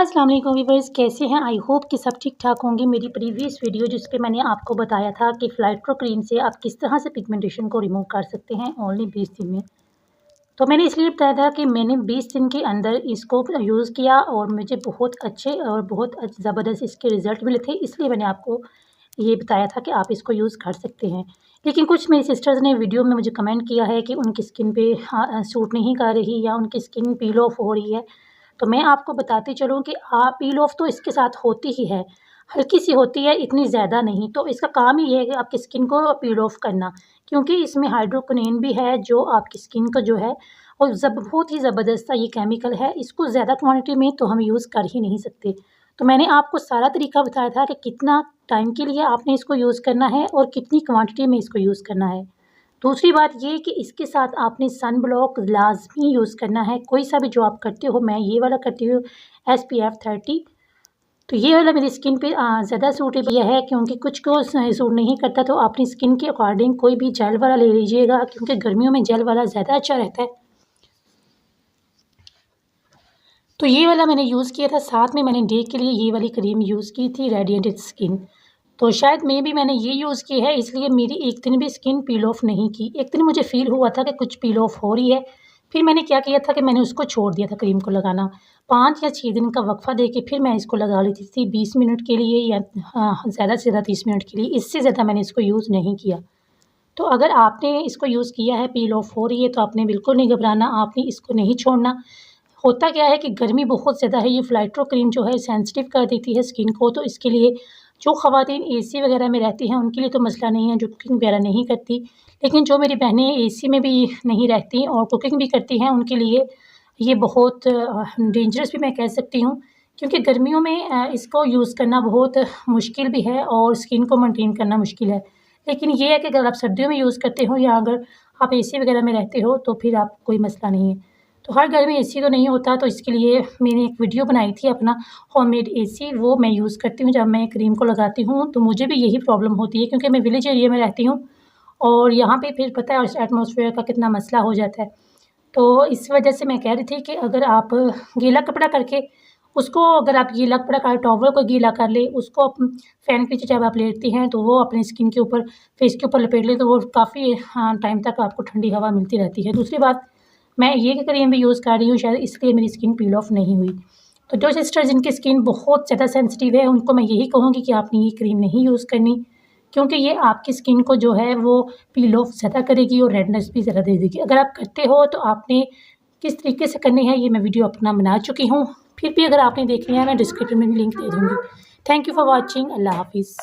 अस्सलाम वालेकुम व्यूअर्स, कैसे हैं? आई होप कि सब ठीक ठाक होंगे। मेरी प्रीवियस वीडियो जिस पे मैंने आपको बताया था कि फ़िलाट्रो क्रीम से आप किस तरह से पिगमेंटेशन को रिमूव कर सकते हैं ओनली 20 दिन में। तो मैंने इसलिए बताया था कि मैंने 20 दिन के अंदर इसको यूज़ किया और मुझे बहुत अच्छे और बहुत ज़बरदस्त इसके रिज़ल्ट मिले थे। इसलिए मैंने आपको ये बताया था कि आप इसको यूज़ कर सकते हैं। लेकिन कुछ मेरी सिस्टर्स ने वीडियो में मुझे कमेंट किया है कि उनकी स्किन पे सूट नहीं कर रही या उनकी स्किन पील ऑफ हो रही है। तो मैं आपको बताती चलूँ कि पील ऑफ तो इसके साथ होती ही है, हल्की-सी होती है, इतनी ज़्यादा नहीं। तो इसका काम ही ये है कि आपकी स्किन को पील ऑफ करना, क्योंकि इसमें हाइड्रोक्विनोन भी है जो आपकी स्किन को जो है और बहुत ही ज़बरदस्त सा ये केमिकल है। इसको ज़्यादा क्वांटिटी में तो हम यूज़ कर ही नहीं सकते। तो मैंने आपको सारा तरीका बताया था कि कितना टाइम के लिए आपने इसको यूज़ करना है और कितनी क्वांटिटी में इसको यूज़ करना है। दूसरी बात ये कि इसके साथ आपने सन ब्लॉक लाज़मी यूज़ करना है, कोई सा भी जो आप करते हो। मैं ये वाला करती हूँ SPF 30। तो ये वाला मेरी स्किन पे ज़्यादा सूटेबल है, क्योंकि कुछ को सूट नहीं करता। तो अपनी स्किन के अकॉर्डिंग कोई भी जेल वाला ले लीजिएगा, क्योंकि गर्मियों में जेल वाला ज़्यादा अच्छा रहता है। तो ये वाला मैंने यूज़ किया था, साथ में मैंने डे के लिए ये वाली क्रीम यूज़ की थी रेडिएंट स्किन। तो शायद मैंने ये यूज़ की है, इसलिए मेरी एक दिन भी स्किन पील ऑफ नहीं की। एक दिन मुझे फ़ील हुआ था कि कुछ पील ऑफ हो रही है, फिर मैंने क्या किया था कि मैंने उसको छोड़ दिया था क्रीम को लगाना। 5 या 6 दिन का वक़्फ़ा दे के फिर मैं इसको लगा लेती थी 20 मिनट के लिए या ज़्यादा से ज़्यादा 30 मिनट के लिए, इससे ज़्यादा मैंने इसको यूज़ नहीं किया। तो अगर आपने इसको यूज़ किया है, पील ऑफ हो रही है, तो आपने बिल्कुल नहीं घबराना, आपने इसको नहीं छोड़ना। होता क्या है कि गर्मी बहुत ज़्यादा है, ये फ़िलाट्रो क्रीम जो है सेंसिटिव कर देती है स्किन को। तो इसके लिए जो ख़वातीन एसी वग़ैरह में रहती हैं उनके लिए तो मसला नहीं है, जो कुकिंग वग़ैरह नहीं करती। लेकिन जो मेरी बहनें एसी में भी नहीं रहती और कुकिंग भी करती हैं, उनके लिए ये बहुत डेंजरस भी मैं कह सकती हूँ, क्योंकि गर्मियों में इसको यूज़ करना बहुत मुश्किल भी है और स्किन को मेंटेन करना मुश्किल है। लेकिन ये है कि अगर आप सर्दियों में यूज़ करते हो या अगर आप एसी वग़ैरह में रहते हो, तो फिर आप कोई मसला नहीं है। तो हर घर में एसी तो नहीं होता, तो इसके लिए मैंने एक वीडियो बनाई थी अपना होममेड एसी, वो मैं यूज़ करती हूँ। जब मैं क्रीम को लगाती हूँ तो मुझे भी यही प्रॉब्लम होती है, क्योंकि मैं विलेज एरिया में रहती हूँ और यहाँ पे फिर पता है एटमॉस्फेयर का कितना मसला हो जाता है। तो इस वजह से मैं कह रही थी कि अगर आप गीला कपड़ा करके उसको, अगर आप गीला कपड़ा का टॉवल को गीला कर ले, उसको फ़ैन के नीचे जब आप लेटती हैं तो वो अपनी स्किन के ऊपर, फेस के ऊपर लपेट लें, तो वो काफ़ी टाइम तक आपको ठंडी हवा मिलती रहती है। दूसरी बात, मैं ये क्रीम भी यूज़ कर रही हूँ, शायद इसलिए मेरी स्किन पील ऑफ नहीं हुई। तो जो सिस्टर जिनकी स्किन बहुत ज़्यादा सेंसिटिव है, उनको मैं यही कहूँगी कि आपने ये क्रीम नहीं यूज़ करनी, क्योंकि ये आपकी स्किन को जो है वो पील ऑफ ज़्यादा करेगी और रेडनेस भी ज़्यादा दे देगी। अगर आप करते हो तो आपने किस तरीके से करनी है, ये मैं वीडियो अपना बना चुकी हूँ। फिर भी अगर आपने देखनी है, मैं डिस्क्रिप्शन में लिंक दे दूँगी। Thank you for watching. अल्लाह हाफ़िज़।